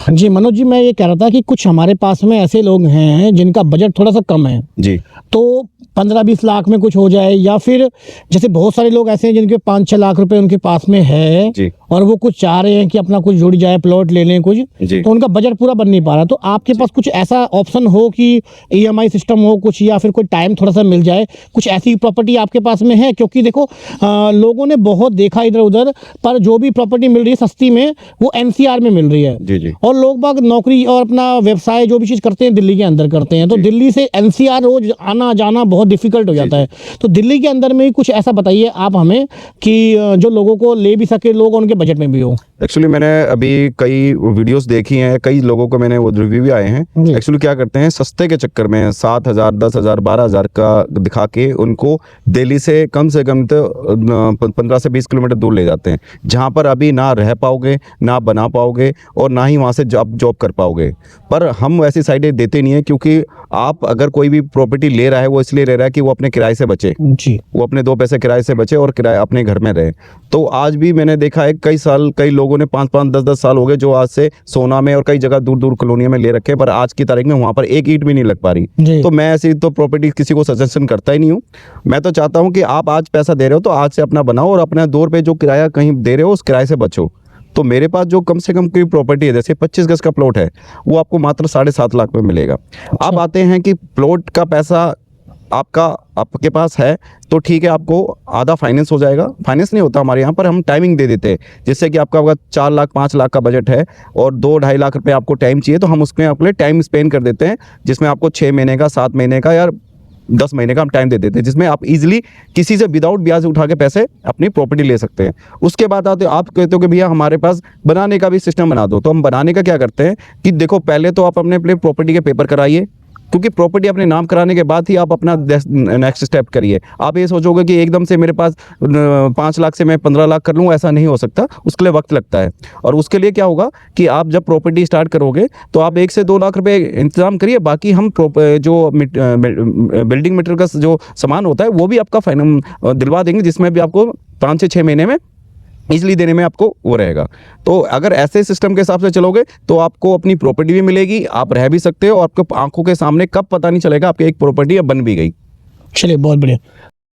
जी मनोज जी, मैं ये कह रहा था कि कुछ हमारे पास में ऐसे लोग हैं जिनका बजट थोड़ा सा कम है जी। तो 15-20 लाख में कुछ हो जाए, या फिर जैसे बहुत सारे लोग ऐसे हैं जिनके 5-6 लाख रुपए उनके पास में है जी। और वो कुछ चाह रहे हैं कि अपना कुछ जुड़ जाए, प्लॉट ले लें कुछ, जी। तो उनका बजट पूरा बन नहीं पा रहा। तो आपके पास कुछ ऐसा ऑप्शन हो कि ईएमआई सिस्टम हो कुछ, या फिर कोई टाइम थोड़ा सा मिल जाए, कुछ ऐसी प्रॉपर्टी आपके पास में है? क्योंकि देखो लोगों ने बहुत देखा इधर उधर, पर जो भी प्रॉपर्टी मिल रही है सस्ती में वो एनसीआर में मिल रही है। जी। जी। और लोग बाग नौकरी और अपना व्यवसाय जो भी चीज़ करते हैं दिल्ली के अंदर करते हैं, तो दिल्ली से एनसीआर रोज आना जाना बहुत डिफिकल्ट हो जाता है। तो दिल्ली के अंदर में ही कुछ ऐसा बताइए आप हमें कि जो लोगों को ले भी सके लोग, उनके बजट में भी हो। एक्चुअली मैंने अभी कई वीडियोस देखी हैं, कई लोगों को मैंने वो रिव्यू भी आए हैं। एक्चुअली क्या करते हैं, सस्ते के चक्कर में 7,000 10,000 12,000 का दिखा के उनको दिल्ली से कम तो 15 से 20 किलोमीटर दूर ले जाते हैं, जहां पर अभी ना रह पाओगे, ना बना पाओगे और ना ही वहां से जॉब कर पाओगे। पर हम ऐसी साइडें देते नहीं है, क्योंकि आप अगर कोई भी प्रॉपर्टी ले रहा है वो इसलिए ले रहा है कि वो अपने किराए से बचे जी, वो अपने 2 पैसे किराए से बचे और किराए अपने घर में रहे। तो आज भी मैंने देखा है कई लोगों ने 5-5 10-10 साल हो गए जो आज से सोना में और कई जगह दूर कॉलोनियों में ले रखे, पर आज की तारीख में वहां पर एक ईंट भी नहीं लग पा रही। तो मैं ऐसी तो प्रॉपर्टी किसी को सजेशन करता ही नहीं हूँ। मैं तो चाहता हूँ कि आप आज पैसा दे रहे हो तो आज से अपना बनाओ और अपने 2 रुपये जो किराया कहीं दे रहे हो उस किराए से बचो। तो मेरे पास जो कम से कम की प्रॉपर्टी है, जैसे 25 गज का प्लॉट है, वो आपको मात्र 7.5 लाख में मिलेगा। अब आते हैं कि प्लॉट का पैसा आपके पास है तो ठीक है, आपको आधा फाइनेंस हो जाएगा। फाइनेंस नहीं होता हमारे यहाँ पर, हम टाइमिंग दे देते हैं, जिससे कि आपका अगर 4 लाख 5 लाख का बजट है और 2-2.5 लाख रुपए आपको टाइम चाहिए, तो हम उसमें आपके लिए टाइम स्पेंड कर देते हैं, जिसमें आपको 6 महीने का, 7 महीने का या 10 महीने का हम टाइम दे देते हैं, जिसमें आप इजीली किसी से विदाउट ब्याज उठा के पैसे अपनी प्रॉपर्टी ले सकते हैं। उसके बाद आते आप कहते हो कि भैया हमारे पास बनाने का भी सिस्टम बना दो। तो हम बनाने का क्या करते हैं कि देखो, पहले तो आप अपने प्रॉपर्टी के पेपर कराइए, क्योंकि प्रॉपर्टी अपने नाम कराने के बाद ही आप अपना नेक्स्ट स्टेप करिए। आप ये सोचोगे कि एकदम से मेरे पास 5 लाख से मैं 15 लाख कर लूँ, ऐसा नहीं हो सकता, उसके लिए वक्त लगता है। और उसके लिए क्या होगा कि आप जब प्रॉपर्टी स्टार्ट करोगे तो आप 1 से 2 लाख रुपए इंतजाम करिए, बाकी हम जो बिल्डिंग मटेरियल का जो सामान होता है वो भी आपका फाइनल दिलवा देंगे, जिसमें भी आपको 5 से 6 महीने में इजली देने में आपको वो रहेगा। तो अगर ऐसे सिस्टम के हिसाब से चलोगे तो आपको अपनी प्रॉपर्टी भी मिलेगी, आप रह भी सकते हो, और आपको आंखों के सामने कब पता नहीं चलेगा आपकी एक प्रॉपर्टी अब बन भी गई। चलिए बहुत बढ़िया।